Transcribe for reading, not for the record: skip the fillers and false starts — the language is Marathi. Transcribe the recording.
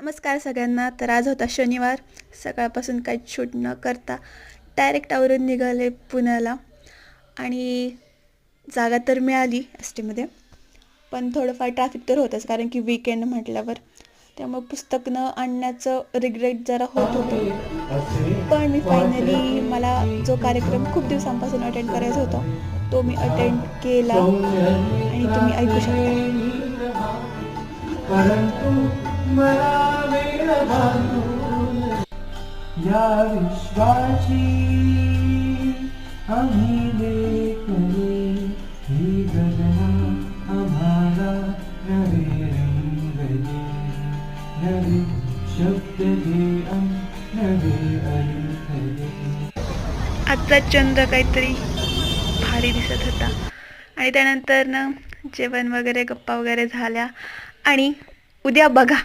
नमस्कार सगळ्यांना. तर आज होता शनिवार. सकाळपासून काही शूट न करता डायरेक्ट आवरून निघाले पुण्याला. आणि जागा तर मिळाली एस टीमध्ये, पण थोडंफार ट्रॅफिक तर होतंच, कारण की वीकेंड म्हटल्यावर. त्यामुळे पुस्तक न आणण्याचं रिग्रेट जरा होत होतं. पण मी फायनली मला जो कार्यक्रम खूप दिवसांपासून अटेंड करायचा होता तो मी अटेंड केला आणि तुम्ही ऐकू शकता. परंतु मला वेळ घालून या विश्वाची आम्ही लेकरे, ही गगना आम्हाला नवे रंग दे, नवे शब्द दे, नवे अर्थ दे. आजचा चंद्र काहीतरी भारी दिसत होता. आणि त्यानंतर ना जेवण वगैरे, गप्पा वगैरे झाल्या. आणि उद्या बघा